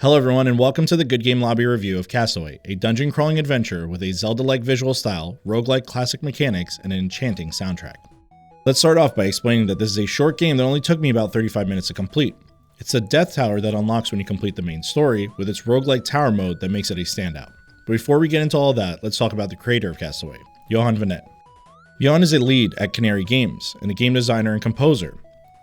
Hello everyone and welcome to the Good Game Lobby review of Castaway, a dungeon crawling adventure with a Zelda-like visual style, roguelike classic mechanics, and an enchanting soundtrack. Let's start off by explaining that this is a short game that only took me about 35 minutes to complete. It's a death tower that unlocks when you complete the main story, with its roguelike tower mode that makes it a standout. But before we get into all that, let's talk about the creator of Castaway, Johan Vinet. Johan is a lead at Canari Games, and a game designer and composer.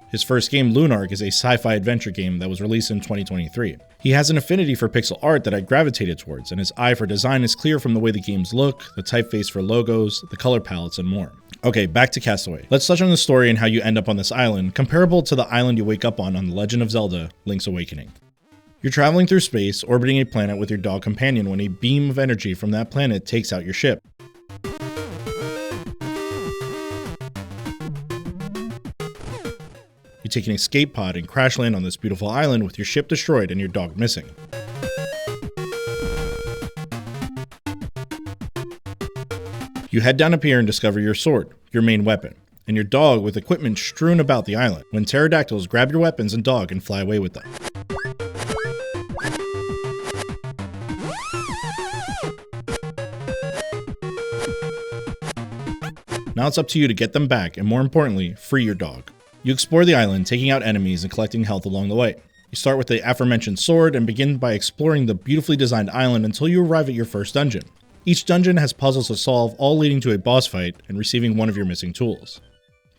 His first game, Lunark, is a sci-fi adventure game that was released in 2023. He has an affinity for pixel art that I gravitated towards, and his eye for design is clear from the way the games look, the typeface for logos, the color palettes, and more. Okay, back to Castaway. Let's touch on the story and how you end up on this island, comparable to the island you wake up on The Legend of Zelda: Link's Awakening. You're traveling through space, orbiting a planet with your dog companion when a beam of energy from that planet takes out your ship. You take an escape pod and crash land on this beautiful island with your ship destroyed and your dog missing. You head down a pier and discover your sword, your main weapon, and your dog with equipment strewn about the island, when pterodactyls grab your weapons and dog and fly away with them. Now it's up to you to get them back and, more importantly, free your dog. You explore the island, taking out enemies and collecting health along the way. You start with the aforementioned sword and begin by exploring the beautifully designed island until you arrive at your first dungeon. Each dungeon has puzzles to solve, all leading to a boss fight and receiving one of your missing tools.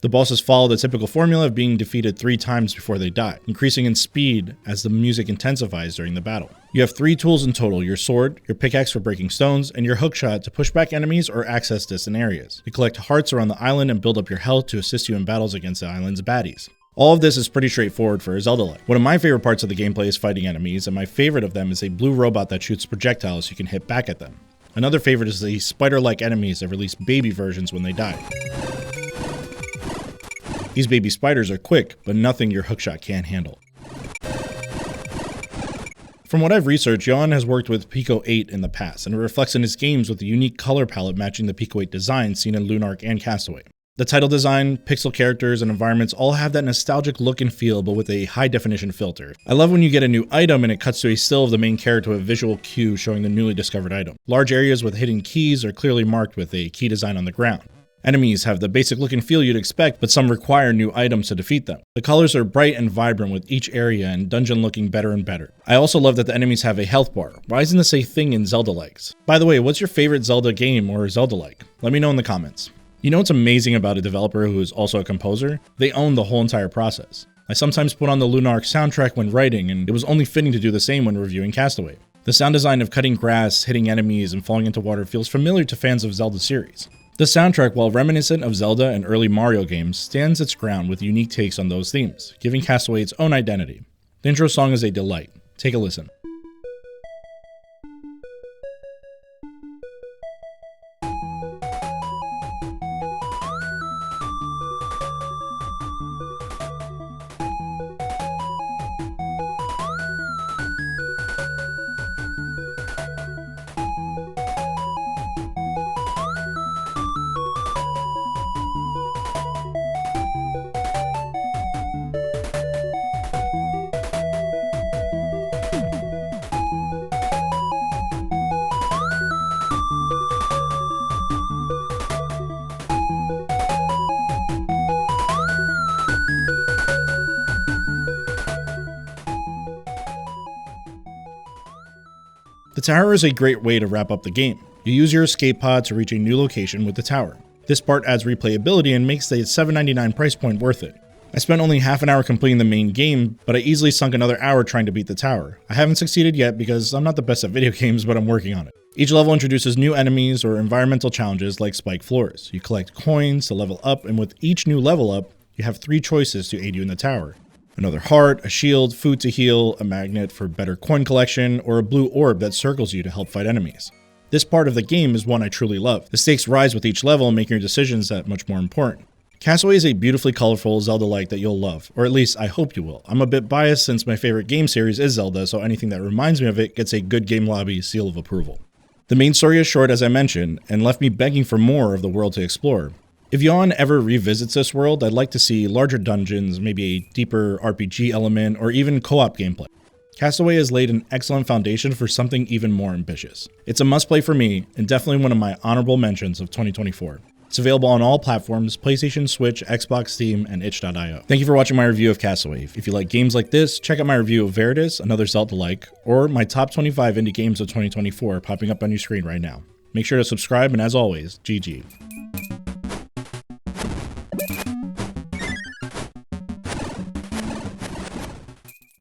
The bosses follow the typical formula of being defeated 3 times before they die, increasing in speed as the music intensifies during the battle. You have 3 tools in total: your sword, your pickaxe for breaking stones, and your hookshot to push back enemies or access distant areas. You collect hearts around the island and build up your health to assist you in battles against the island's baddies. All of this is pretty straightforward for a Zelda-like. One of my favorite parts of the gameplay is fighting enemies, and my favorite of them is a blue robot that shoots projectiles you can hit back at them. Another favorite is the spider-like enemies that release baby versions when they die. These baby spiders are quick, but nothing your hookshot can't handle. From what I've researched, Johan has worked with Pico 8 in the past, and it reflects in his games with the unique color palette matching the Pico 8 design seen in Lunark and Castaway. The title design, pixel characters, and environments all have that nostalgic look and feel, but with a high-definition filter. I love when you get a new item and it cuts to a still of the main character with a visual cue showing the newly discovered item. Large areas with hidden keys are clearly marked with a key design on the ground. Enemies have the basic look and feel you'd expect, but some require new items to defeat them. The colors are bright and vibrant with each area and dungeon looking better and better. I also love that the enemies have a health bar. Why isn't this a thing in Zelda-likes? By the way, what's your favorite Zelda game or Zelda-like? Let me know in the comments. You know what's amazing about a developer who is also a composer? They own the whole entire process. I sometimes put on the Lunark soundtrack when writing, and it was only fitting to do the same when reviewing Castaway. The sound design of cutting grass, hitting enemies, and falling into water feels familiar to fans of Zelda series. The soundtrack, while reminiscent of Zelda and early Mario games, stands its ground with unique takes on those themes, giving Castaway its own identity. The intro song is a delight. Take a listen. The tower is a great way to wrap up the game. You use your escape pod to reach a new location with the tower. This part adds replayability and makes the $7.99 price point worth it. I spent only half an hour completing the main game, but I easily sunk another hour trying to beat the tower. I haven't succeeded yet because I'm not the best at video games, but I'm working on it. Each level introduces new enemies or environmental challenges like spike floors. You collect coins to level up, and with each new level up, you have 3 choices to aid you in the tower. Another heart, a shield, food to heal, a magnet for better coin collection, or a blue orb that circles you to help fight enemies. This part of the game is one I truly love. The stakes rise with each level, making your decisions that much more important. Castaway is a beautifully colorful Zelda-like that you'll love, or at least I hope you will. I'm a bit biased since my favorite game series is Zelda, so anything that reminds me of it gets a Good Game Lobby seal of approval. The main story is short, as I mentioned, and left me begging for more of the world to explore. If Johan ever revisits this world, I'd like to see larger dungeons, maybe a deeper RPG element, or even co-op gameplay. Castaway has laid an excellent foundation for something even more ambitious. It's a must-play for me, and definitely one of my honorable mentions of 2024. It's available on all platforms: PlayStation, Switch, Xbox, Steam, and itch.io. Thank you for watching my review of Castaway. If you like games like this, check out my review of Vinet, another Zelda-like, or my top 25 indie games of 2024 popping up on your screen right now. Make sure to subscribe, and as always, GG.